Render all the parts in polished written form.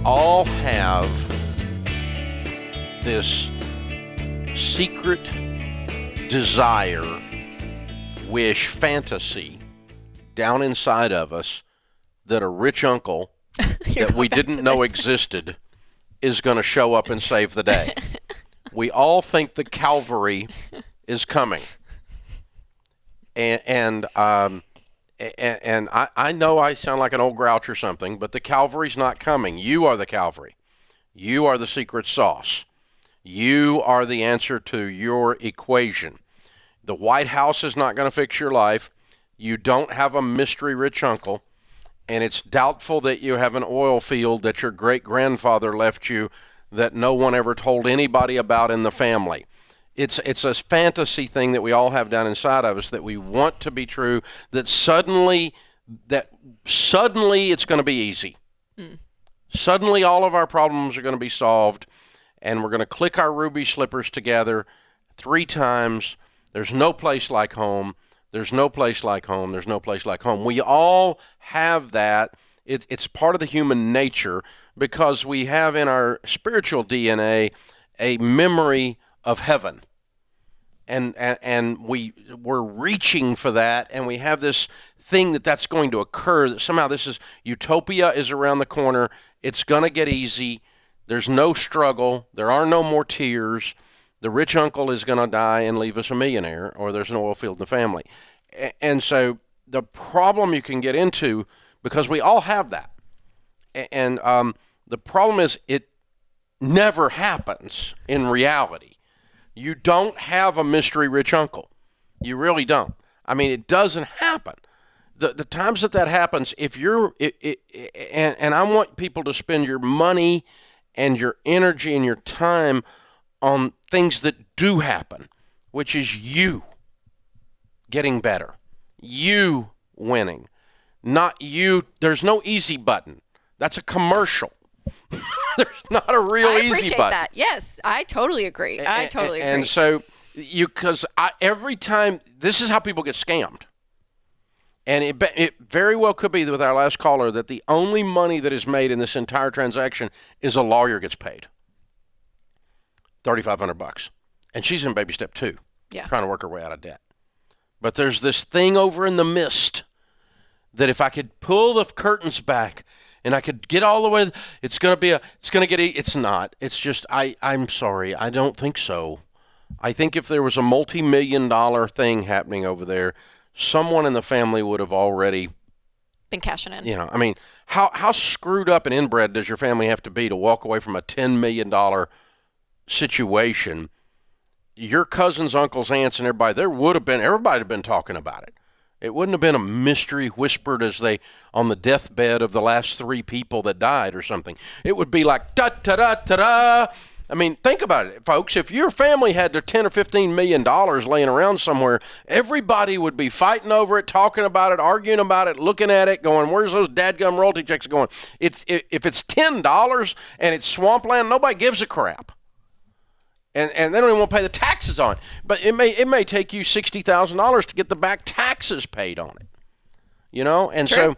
all have this secret desire, wish, fantasy down inside of us that a rich uncle that we didn't know existed is going to show up and save the day. We all think the Calvary is coming. And I know I sound like an old grouch or something, but the Calvary's not coming. You are the Calvary. You are the secret sauce. You are the answer to your equation. The White House is not going to fix your life. You don't have a mystery rich uncle, and it's doubtful that you have an oil field that your great-grandfather left you that no one ever told anybody about in the family. It's a fantasy thing that we all have down inside of us that we want to be true, that suddenly it's going to be easy. Suddenly all of our problems are going to be solved, and we're going to click our ruby slippers together 3 times. There's no place like home. There's no place like home. There's no place like home. We all have that. It's part of the human nature because we have in our spiritual DNA a memory of heaven. And we're reaching for that, and we have this thing that's going to occur, that somehow utopia is around the corner. It's going to get easy. There's no struggle. There are no more tears. The rich uncle is going to die and leave us a millionaire, or there's an oil field in the family. And so the problem you can get into, because we all have that, and the problem is it never happens in reality. You don't have a mystery rich uncle. You really don't. I mean, it doesn't happen. The times that happens, and I want people to spend your money and your energy and your time on things that do happen, which is you getting better, you winning, not you. There's no easy button. That's a commercial. There's not a real easy button. I appreciate that. Yes, I totally agree. I totally agree. And so every time, this is how people get scammed. And it very well could be with our last caller that the only money that is made in this entire transaction is a lawyer gets paid. $3,500. And she's in baby step 2. Yeah. Trying to work her way out of debt. But there's this thing over in the mist that if I could pull the curtains back and I could get all the way, it's not. It's just, I'm sorry. I don't think so. I think if there was a multi-million-dollar thing happening over there, someone in the family would have already been cashing in. I mean, how screwed up and inbred does your family have to be to walk away from a $10 million situation? Your cousins, uncles, aunts, and everybody, everybody would have been talking about it. It wouldn't have been a mystery whispered as they on the deathbed of the last 3 people that died or something. It would be like da-da-da-da-da. I mean, think about it, folks. If your family had their $10 or $15 million laying around somewhere, everybody would be fighting over it, talking about it, arguing about it, looking at it, going, where's those dadgum royalty checks going? If it's $10 and it's swampland, nobody gives a crap. And they don't even want to pay the taxes on it. But it may take you $60,000 to get the back taxes paid on it. And True.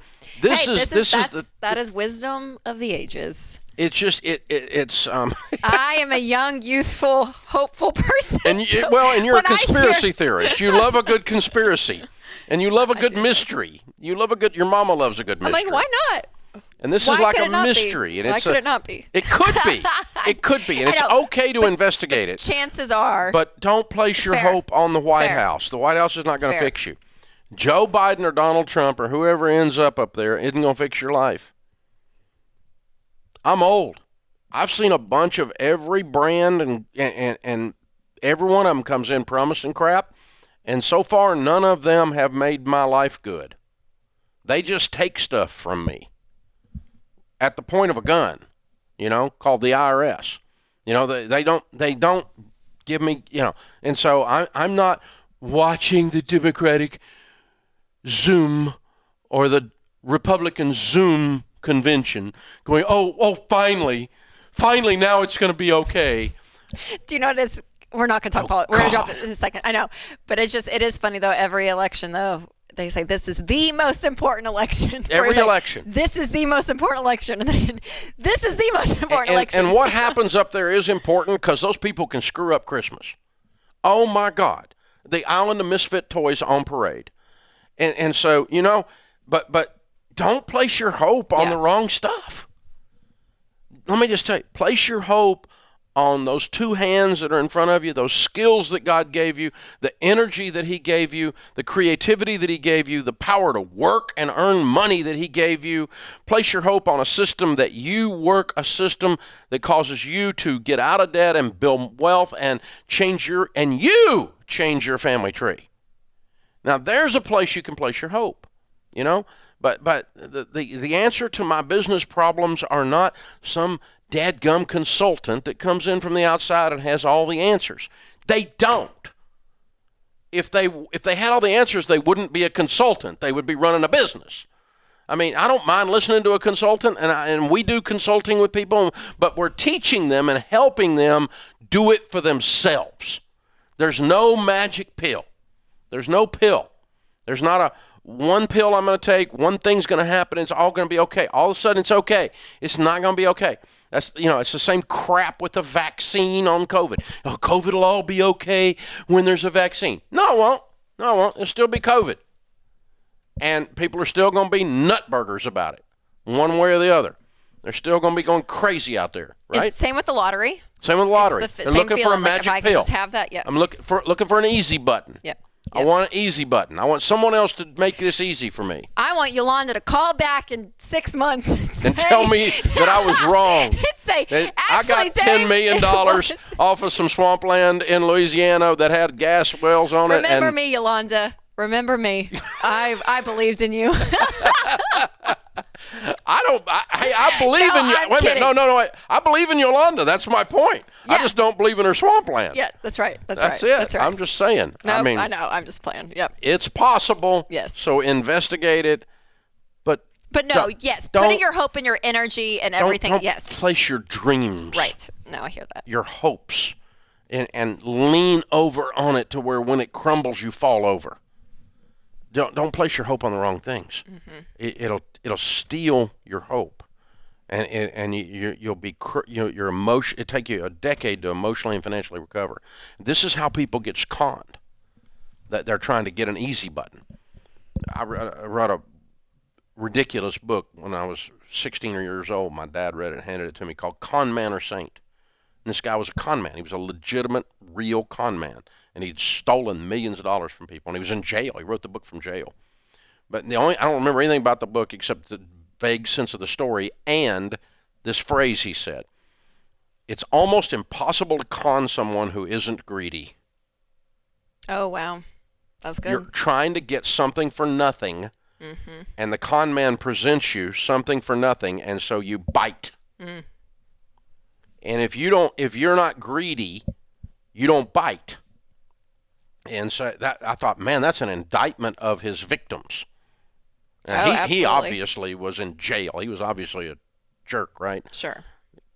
So that is wisdom of the ages. It's just it's I am a young, youthful, hopeful person. And you're a conspiracy theorist. You love a good conspiracy, and you love a good mystery. You love your mama loves a good mystery. I'm like, why not? And this is like a mystery. Why could it not be? It could be. It could be, and it's okay to investigate it. Chances are. But don't place your hope on the White House. The White House is not going to fix you. Joe Biden or Donald Trump or whoever ends up there isn't going to fix your life. I'm old. I've seen a bunch of every brand, and every one of them comes in promising crap, and so far none of them have made my life good. They just take stuff from me at the point of a gun, called the IRS. They don't give me, and so I'm not watching the Democratic Zoom or the Republican Zoom convention going, oh, finally, now it's going to be okay. Do you know what it is? We're not going to talk politics. We're going to drop it in a second. I know. But it is funny, though, every election, though, they say this is the most important election. Every Like, election. this is the most important election. And then this is the most important election. And what happens up there is important because those people can screw up Christmas. Oh, my God. The Island of Misfit Toys on parade. And so, but don't place your hope on the wrong stuff. Let me just tell you, place your hope on those two hands that are in front of you, those skills that God gave you, the energy that he gave you, the creativity that he gave you, the power to work and earn money that he gave you. Place your hope on a system that you work, a system that causes you to get out of debt and build wealth and change your family tree. Now, there's a place you can place your hope, But the answer to my business problems are not some dadgum consultant that comes in from the outside and has all the answers. They don't. If they had all the answers, they wouldn't be a consultant. They would be running a business. I mean, I don't mind listening to a consultant, and we do consulting with people, but we're teaching them and helping them do it for themselves. There's no magic pill. There's no pill. There's not a one pill I'm going to take, one thing's going to happen, it's all going to be okay. All of a sudden, it's okay. It's not going to be okay. That's, it's the same crap with the vaccine on COVID. Oh, COVID will all be okay when there's a vaccine. No, it won't. No, it won't. It'll still be COVID. And people are still going to be nutburgers about it, one way or the other. They're still going to be going crazy out there, right? And same with the lottery. Same with the lottery. They're looking for a magic if I pill. Could just have that, yes. I'm looking for an easy button. Yep. I want an easy button. I want someone else to make this easy for me. I want Yolanda to call back in 6 months and tell me that I was wrong. I got $10 million off of some swampland in Louisiana that had gas wells on it. Remember me, Yolanda. Remember me. I believed in you. I believe in you. Wait a minute. No. I believe in Yolanda. That's my point. Yeah. I just don't believe in her swampland. Yeah, that's right. That's it. That's right. I'm just saying. No, I know. I'm just playing. Yep. It's possible. Yes. So investigate it. But no, yes. Putting your hope and your energy and everything, don't yes. Place your dreams. Right. No, I hear that. Your hopes. And lean over on it to where when it crumbles, you fall over. Don't place your hope on the wrong things. Mm-hmm. It'll steal your hope, and you'll be your emotion. It take you a decade to emotionally and financially recover. This is how people get conned. That they're trying to get an easy button. I wrote a ridiculous book when I was 16 years old. My dad read it and handed it to me, called "Con Man or Saint." And this guy was a con man. He was a legitimate, real con man. And he'd stolen millions of dollars from people. And he was in jail. He wrote the book from jail. But I don't remember anything about the book except the vague sense of the story and this phrase he said. It's almost impossible to con someone who isn't greedy. Oh, wow. That's good. You're trying to get something for nothing. Mm-hmm. And the con man presents you something for nothing. And so you bite. Mm. And if you're not greedy, you don't bite. And so I thought, man, that's an indictment of his victims. He obviously was in jail. He was obviously a jerk, right? Sure.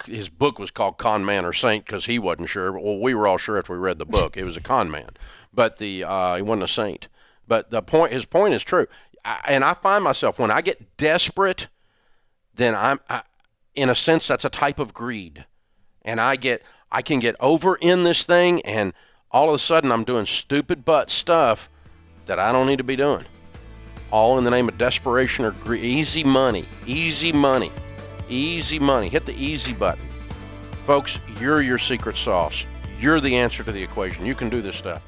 His book was called Con Man or Saint because he wasn't sure. Well, we were all sure after we read the book. It was a con man. But he wasn't a saint. But his point is true. And I find myself, when I get desperate, then in a sense, that's a type of greed. And I can get over in this thing, and all of a sudden I'm doing stupid butt stuff that I don't need to be doing. All in the name of desperation or greed. Easy money. Easy money. Easy money. Hit the easy button. Folks, you're your secret sauce. You're the answer to the equation. You can do this stuff.